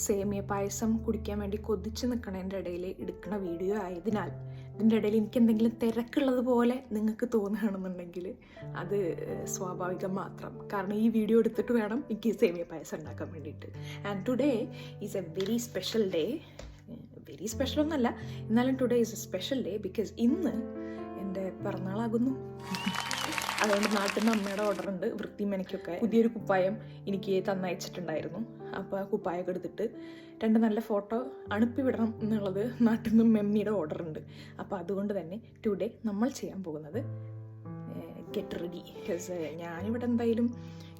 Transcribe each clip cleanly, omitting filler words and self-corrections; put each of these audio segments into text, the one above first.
സേമിയ പായസം കുടിക്കാൻ വേണ്ടി കൊതിച്ച് നിൽക്കണതിൻ്റെ ഇടയിൽ എടുക്കുന്ന വീഡിയോ ആയതിനാൽ ഇതിൻ്റെ ഇടയിൽ എനിക്ക് എന്തെങ്കിലും തിരക്കുള്ളത് പോലെ നിങ്ങൾക്ക് തോന്നുകയാണെന്നുണ്ടെങ്കിൽ അത് സ്വാഭാവികം മാത്രം. കാരണം ഈ വീഡിയോ എടുത്തിട്ട് വേണം എനിക്ക് സേമിയ പായസം ഉണ്ടാക്കാൻ വേണ്ടിയിട്ട്. And today is A very special day. Very special ഒന്നല്ല, എന്നാലും today is A special day because ഇന്ന് എൻ്റെ പിറന്നാളാകുന്നു. അതുകൊണ്ട് നാട്ടിൽ നിന്ന് അമ്മയുടെ ഓർഡർ ഉണ്ട്. വൃത്തി മെനക്കൊക്കെ പുതിയൊരു കുപ്പായം എനിക്ക് തന്നയച്ചിട്ടുണ്ടായിരുന്നു. അപ്പോൾ ആ കുപ്പായൊക്കെ എടുത്തിട്ട് 2 നല്ല ഫോട്ടോ അണുപ്പി വിടണം എന്നുള്ളത് നാട്ടിൽ നിന്നും മെമ്മിയുടെ ഓർഡർ ഉണ്ട്. അപ്പോൾ അതുകൊണ്ട് തന്നെ ടുഡേ നമ്മൾ ചെയ്യാൻ പോകുന്നത് ഗെറ്റ് റെഡി. ബിക്കോസ് ഞാനിവിടെ എന്തായാലും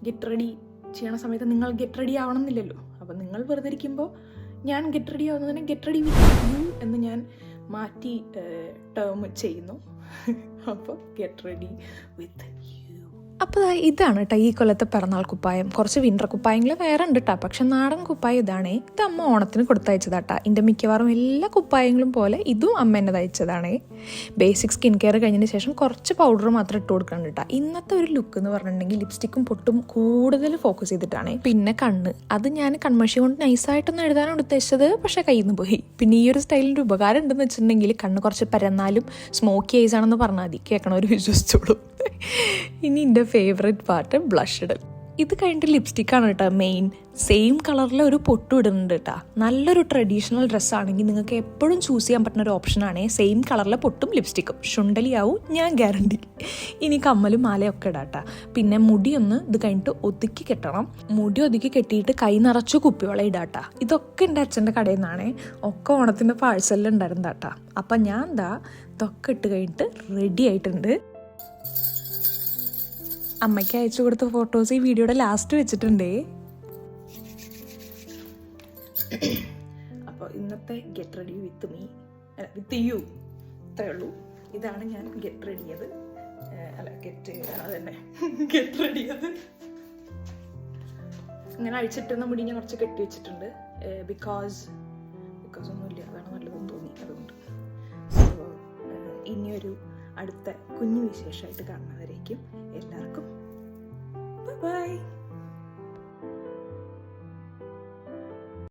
ഗെറ്റ് റെഡി ചെയ്യണ സമയത്ത് നിങ്ങൾ ഗെറ്റ് റെഡി ആവണം എന്നില്ലല്ലോ. അപ്പോൾ നിങ്ങൾ വെറുതെ ഇരിക്കുമ്പോൾ ഞാൻ ഗെറ്റ് റെഡി ആവുന്നതിന് ഗെറ്റ് റെഡി വിത്ത് യു എന്ന് ഞാൻ മാറ്റി ടേം ചെയ്യുന്നു. അപ്പോൾ ഗെറ്റ് റെഡി വിത്ത് യു. അപ്പോൾ ഇതാണ് കേട്ടോ ഈ കൊല്ലത്തെ പിറന്നാൾ കുപ്പായം. കുറച്ച് വിൻ്റർ കുപ്പായങ്ങൾ വേറെ ഉണ്ട് കേട്ടോ, പക്ഷെ നാടൻ കുപ്പായം ഇതാണേ. ഇത് അമ്മ ഓണത്തിന് കൊടുത്തയച്ചതാട്ടാ. ഇതിൻ്റെ മിക്കവാറും എല്ലാ കുപ്പായങ്ങളും പോലെ ഇതും അമ്മ എന്നെ തയ്ച്ചതാണേ. ബേസിക് സ്കിൻ കെയർ കഴിഞ്ഞതിന് ശേഷം കുറച്ച് പൗഡർ മാത്രം ഇട്ട് കൊടുക്കണം കേട്ടോ. ഇന്നത്തെ ഒരു ലുക്ക് എന്ന് പറഞ്ഞിട്ടുണ്ടെങ്കിൽ ലിപ്സ്റ്റിക്കും പൊട്ടും കൂടുതൽ ഫോക്കസ് ചെയ്തിട്ടാണ്. പിന്നെ കണ്ണ്, അത് ഞാൻ കൺമഷി കൊണ്ട് നൈസായിട്ടൊന്നും എഴുതാനാണ് ഉദ്ദേശിച്ചത്, പക്ഷേ കയ്യിൽ നിന്ന് പോയി. പിന്നെ ഈ ഒരു സ്റ്റൈലിൻ്റെ ഉപകാരം ഉണ്ടെന്ന് വെച്ചിട്ടുണ്ടെങ്കിൽ കണ്ണ് കുറച്ച് പരന്നാലും സ്മോക്കി ഐസ് ആണെന്ന് പറഞ്ഞാൽ മതി, കേൾക്കണവർ വിശ്വസിച്ചോളൂ. ഇനി എൻ്റെ ഫേവറേറ്റ് പാർട്ട് ബ്ലഷ് ഇടൽ. ഇത് കഴിഞ്ഞിട്ട് ലിപ്സ്റ്റിക്കാണ് കേട്ടോ മെയിൻ. സെയിം കളറിൽ ഒരു പൊട്ടും ഇടുന്നുണ്ട് കേട്ടോ. നല്ലൊരു ട്രഡീഷണൽ ഡ്രസ്സാണെങ്കിൽ നിങ്ങൾക്ക് എപ്പോഴും ചൂസ് ചെയ്യാൻ പറ്റുന്ന ഒരു ഓപ്ഷനാണ് സെയിം കളറിലെ പൊട്ടും ലിപ്സ്റ്റിക്കും. ശുണ്ടലിയാവും, ഞാൻ ഗ്യാരണ്ടി. ഇനി കമ്മലും മാലയൊക്കെ ഇടാട്ടാ. പിന്നെ മുടിയൊന്ന് ഇത് കഴിഞ്ഞിട്ട് ഒതുക്കി കെട്ടണം. മുടി ഒതുക്കി കെട്ടിയിട്ട് കൈ നിറച്ചു കുപ്പിവള ഇടാട്ടാ. ഇതൊക്കെ എൻ്റെ അച്ഛൻ്റെ കടയിൽ നിന്നാണ്. ഒക്കെ ഓണത്തിൻ്റെ പാഴ്സലിലുണ്ടായിരുന്നാട്ടാ. അപ്പം ഞാൻ എന്താ ഇതൊക്കെ ഇട്ട് കഴിഞ്ഞിട്ട് റെഡി ആയിട്ടുണ്ട്. അമ്മയ്ക്ക് അയച്ചു കൊടുത്ത ഫോട്ടോസ് ഈ വീഡിയോയുടെ ലാസ്റ്റ് വെച്ചിട്ടുണ്ടേ. അപ്പോൾ ഇന്നത്തെ get ready with me with you ഇത്രയേ ഉള്ളൂ. ഇതാണ് ഞാൻ ഗെറ്റ് റെഡിയത്. ഗെറ്റ് റെഡിയത്. ഇങ്ങനെ അഴിച്ചിട്ടുന്ന മുടി ഞാൻ കുറച്ച് കെട്ടി വെച്ചിട്ടുണ്ട്. ബിക്കോസ് ഒന്നുമില്ല, അതാണ് നല്ലതെന്ന് തോന്നി. അതുകൊണ്ട് ഇനിയൊരു അടുത്ത കുഞ്ഞു വിശേഷമായിട്ട് കാണുന്നവരേക്കും എല്ലാവർക്കും ബൈ.